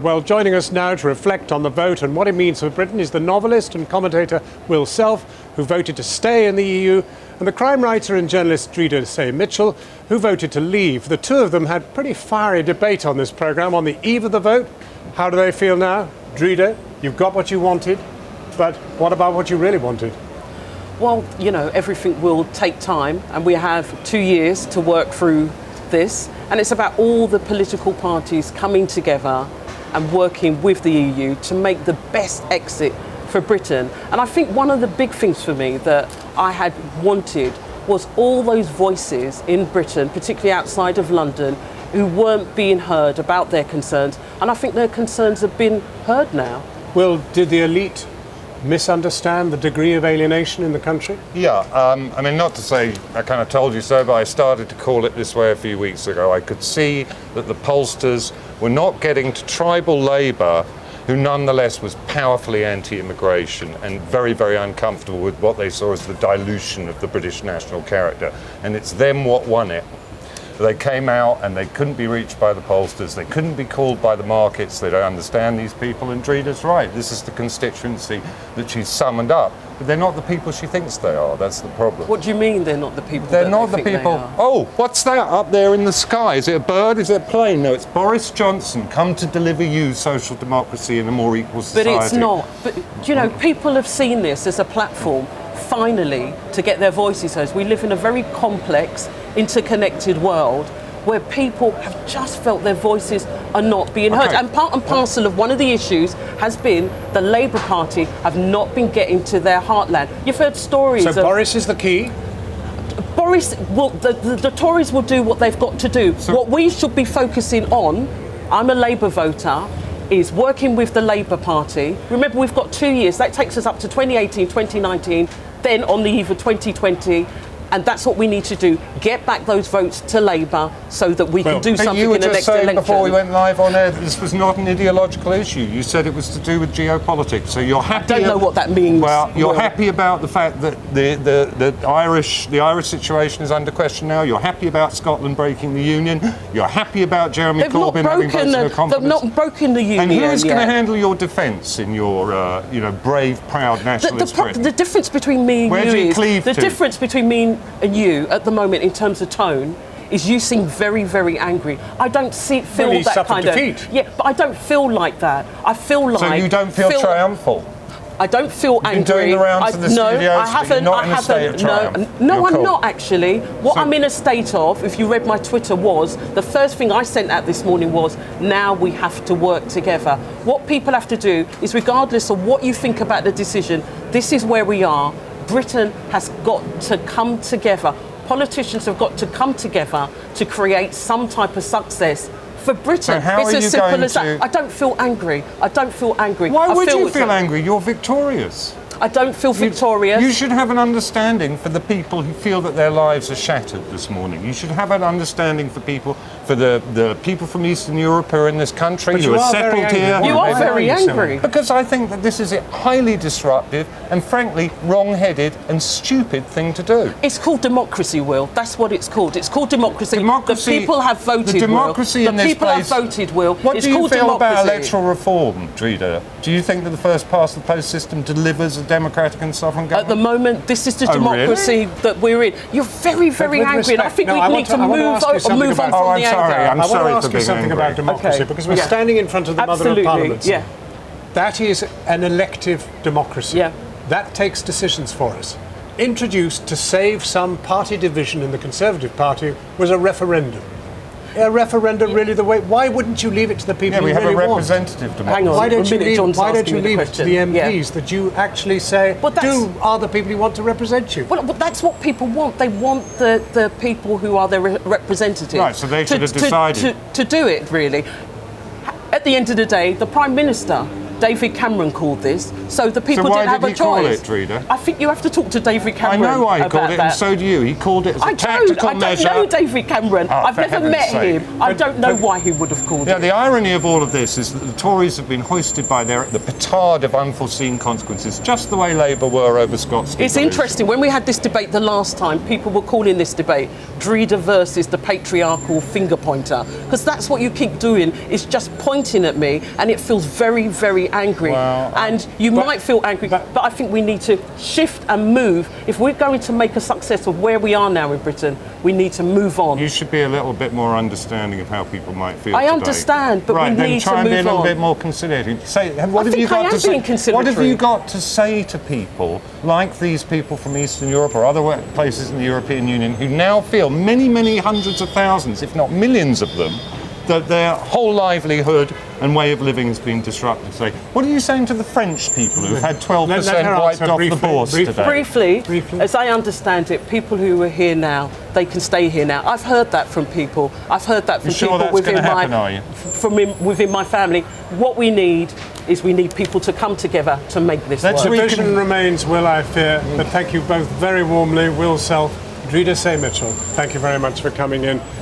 Well, joining us now to reflect on the vote and what it means for Britain is the novelist and commentator Will Self, who voted to stay in the EU, and the crime writer and journalist Dreda Mitchell, who voted to leave. The two of them had pretty fiery debate on this programme on the eve of the vote. How do they feel now? Dreda, you've got what you wanted, but what about what you really wanted? Well, you know, everything will take time, and we have 2 years to work through this, and it's about all the political parties coming together and working with the EU to make the best exit for Britain. And I think one of the big things for me that I had wanted was all those voices in Britain, particularly outside of London, who weren't being heard about their concerns. And I think their concerns have been heard now. Well, did the elite misunderstand the degree of alienation in the country? Yeah, I mean, not to say I kind of told you so, but I started to call it this way a few weeks ago. I could see that the pollsters were not getting to tribal Labour, who nonetheless was powerfully anti-immigration and very, very uncomfortable with what they saw as the dilution of the British national character. And it's them what won it. They came out and they couldn't be reached by the pollsters, they couldn't be called by the markets, they don't understand these people, and Dreda's right, this is the constituency that she's summoned up, but they're not the people she thinks they are, that's the problem. What do you mean they're not the people They're that not they the think people, they are? oh, what's that up there in the sky? Is it a bird, is it a plane? No, it's Boris Johnson, come to deliver you social democracy in a more equal society. But it's not. But, you know, people have seen this as a platform, finally, to get their voices heard. We live in a very complex, interconnected world where people have just felt their voices are not being heard. And part and parcel of one of the issues has been the Labour Party have not been getting to their heartland. You've heard stories So of... Boris is the key? Boris, will, the Tories will do what they've got to do. So what we should be focusing on, I'm a Labour voter, is working with the Labour Party. Remember, we've got 2 years. That takes us up to 2018, 2019, then on the eve of 2020. And that's what we need to do, get back those votes to Labour so that we can do something in the next election. You were just saying before we went live on air that this was not an ideological issue. You said it was to do with geopolitics. So you're happy... I don't know what that means. Well, you're happy about the fact that the Irish situation is under question now. You're happy about Scotland breaking the union. You're happy about Jeremy Corbyn having votes no confidence. They've not broken the union. And who's going to handle your defence in your, brave, proud nationalist Britain? The difference between me and Where you do you is... cleave The to? difference between me and you at the moment in terms of tone is you seem very, very angry. I don't feel that kind of... defeat. Yeah, but I don't feel like that. I feel like... So you don't feel triumphal? I don't feel angry. You've been doing the rounds of the studios, I haven't. but you're not in a state of triumph. No, I'm not actually. What I'm in a state of, if you read my Twitter, was the first thing I sent out this morning was, now we have to work together. What people have to do is, regardless of what you think about the decision, this is where we are. Britain has got to come together. Politicians have got to come together to create some type of success for Britain. So how it's are as you simple going as that. I don't feel angry. I don't feel angry. Why would you feel angry? You're victorious. I don't feel victorious. You should have an understanding for the people who feel that their lives are shattered this morning. You should have an understanding for the people from Eastern Europe who are in this country, who are settled here. You are very angry. Because I think that this is a highly disruptive and frankly wrong-headed and stupid thing to do. It's called democracy, Will. That's what it's called. It's called democracy. Democracy. The people have voted, the democracy Will. in The this people place, have voted, Will. What it's do you called feel democracy. about electoral reform, Dreda? Do you think that the first past the post system delivers a democratic and sovereign government? At the moment, this is the democracy that we're in. You're very, very angry, and I think we need to move on from the anger. I'm sorry. I want to ask you something about democracy, because we're standing in front of the Mother of Parliament. Yeah. That is an elective democracy. Yeah. That takes decisions for us. Introduced to save some party division in the Conservative Party was a referendum. A referendum really the way? Why wouldn't you leave it to the people we who have really a want? representative democracy. Hang on. Why don't you leave it to the MPs Yeah. that you actually say are the people you want to represent you? Well, that's what people want. They want the people who are their representatives. Right, so they should have decided. To do it, really. At the end of the day, the Prime Minister David Cameron called this, so the people So why didn't have did a he call choice. it, Dreda? I think you have to talk to David I Cameron. know why he about called it, that. and so do you. He called it as a tactical measure. I don't know David Cameron. Oh, I've for never heaven's met sake. him. I don't know why he would have called Yeah, it. the irony of all of this is that the Tories have been hoisted by the petard of unforeseen consequences, just the way Labour were over Scott's It's interesting. When we had this debate the last time, people were calling this debate Dreda versus the patriarchal finger pointer, because that's what you keep doing, is just pointing at me, and it feels very, very angry. Well, and you might feel angry, but I think we need to shift and move. If we're going to make a success of where we are now in Britain, we need to move on. You should be a little bit more understanding of how people might feel I today. understand, but right, we then need try to and be a move little on. bit more conciliatory. Say, what have think you got I am to say? being What have conciliatory. you got to say to people like these people from Eastern Europe or other places in the European Union who now feel, many, many hundreds of thousands, if not millions of them, that their whole livelihood and way of living has been disrupted? Say, what are you saying to the French people who've had 12% Let her wiped answer off briefly, the bourse today? Briefly, as I understand it, people who are here now, they can stay here now. I've heard that from people. I've heard that from You sure people that's within gonna happen, are you? within my family. What we need is we need people to come together to make this Let's work. Division remains, Will, I fear. But thank you both very warmly, Will Self, Dreda Say Mitchell. Thank you very much for coming in.